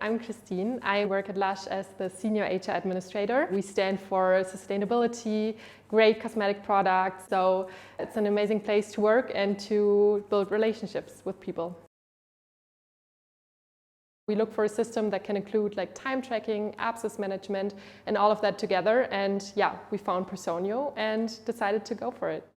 I'm Kristin. I work at LUSH as the Senior HR Administrator. We stand for sustainability, great cosmetic products. So it's an amazing place to work and to build relationships with people. We look for a system that can include like time tracking, abscess management, and all of that together. And yeah, we found Personio and decided to go for it.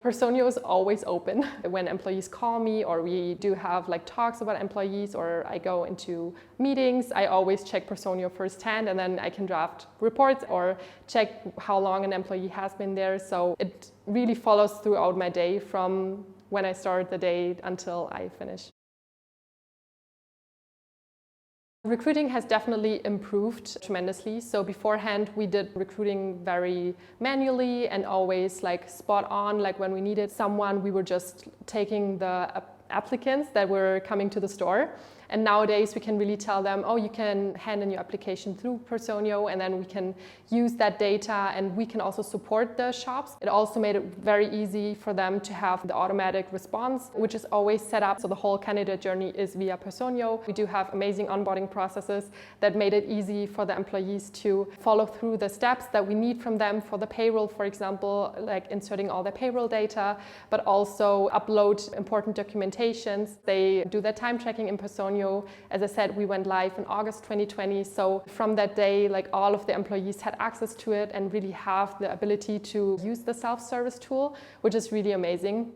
Personio is always open. When employees call me or we do have like talks about employees or I go into meetings, I always check Personio firsthand and then I can draft reports or check how long an employee has been there. So it really follows throughout my day from when I start the day until I finish. Recruiting has definitely improved tremendously. So beforehand, we did recruiting very manually and always like spot on. Like when we needed someone, we were just taking the applicants that were coming to the store. And nowadays we can really tell them, oh, you can hand in your application through Personio and then we can use that data and we can also support the shops. It also made it very easy for them to have the automatic response, which is always set up. So the whole candidate journey is via Personio. We do have amazing onboarding processes that made it easy for the employees to follow through the steps that we need from them for the payroll, for example, like inserting all their payroll data, but also upload important documentations. They do their time tracking in Personio. As I said, we went live in August 2020. So from that day, like all of the employees had access to it and really have the ability to use the self-service tool, which is really amazing.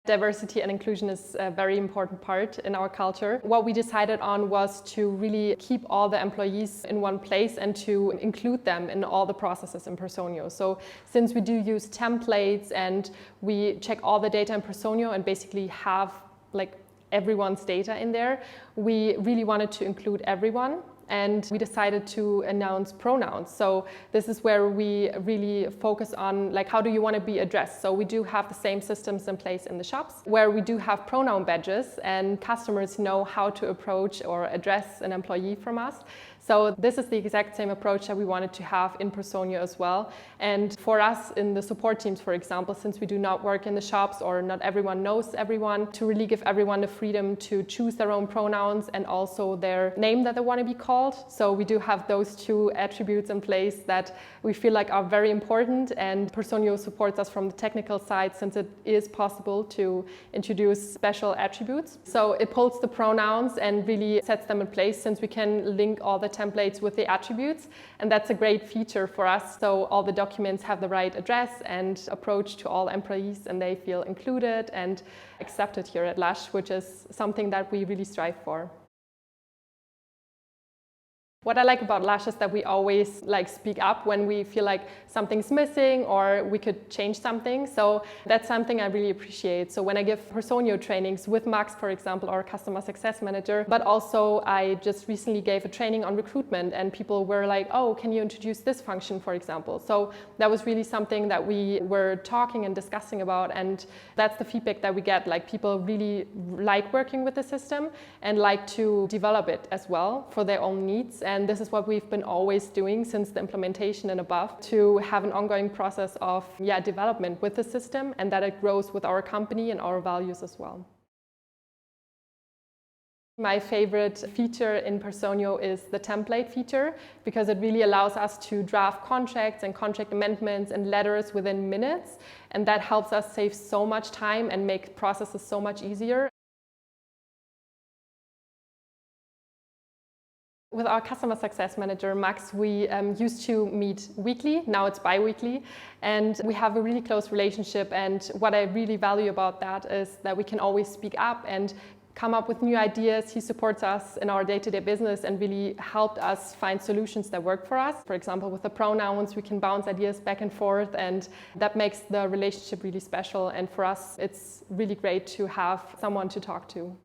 Diversity and inclusion is a very important part in our culture. What we decided on was to really keep all the employees in one place and to include them in all the processes in Personio. So since we do use templates and we check all the data in Personio and basically have like everyone's data in there, we really wanted to include everyone. And we decided to announce pronouns. So this is where we really focus on like how do you want to be addressed. So we do have the same systems in place in the shops where we do have pronoun badges and customers know how to approach or address an employee from us. So this is the exact same approach that we wanted to have in Personio as well. And for us in the support teams, for example, since we do not work in the shops or not everyone knows everyone, to really give everyone the freedom to choose their own pronouns and also their name that they want to be called. So we do have those two attributes in place that we feel like are very important, and Personio supports us from the technical side since it is possible to introduce special attributes. So it pulls the pronouns and really sets them in place since we can link all the templates with the attributes, and that's a great feature for us. So all the documents have the right address and approach to all employees and they feel included and accepted here at LUSH, which is something that we really strive for. What I like about LUSH is that we always like speak up when we feel like something's missing or we could change something. So that's something I really appreciate. So when I give Personio trainings with Max, for example, our customer success manager, but also I just recently gave a training on recruitment and people were like, oh, can you introduce this function, for example? So that was really something that we were talking and discussing about, and that's the feedback that we get. Like people really like working with the system and like to develop it as well for their own needs. And this is what we've been always doing since the implementation and above, to have an ongoing process of development with the system and that it grows with our company and our values as well. My favorite feature in Personio is the template feature because it really allows us to draft contracts and contract amendments and letters within minutes, and that helps us save so much time and make processes so much easier. With our customer success manager, Max, we used to meet weekly, now it's bi-weekly, and we have a really close relationship. And what I really value about that is that we can always speak up and come up with new ideas. He supports us in our day-to-day business and really helped us find solutions that work for us. For example, with the pronouns, we can bounce ideas back and forth, and that makes the relationship really special. And for us, it's really great to have someone to talk to.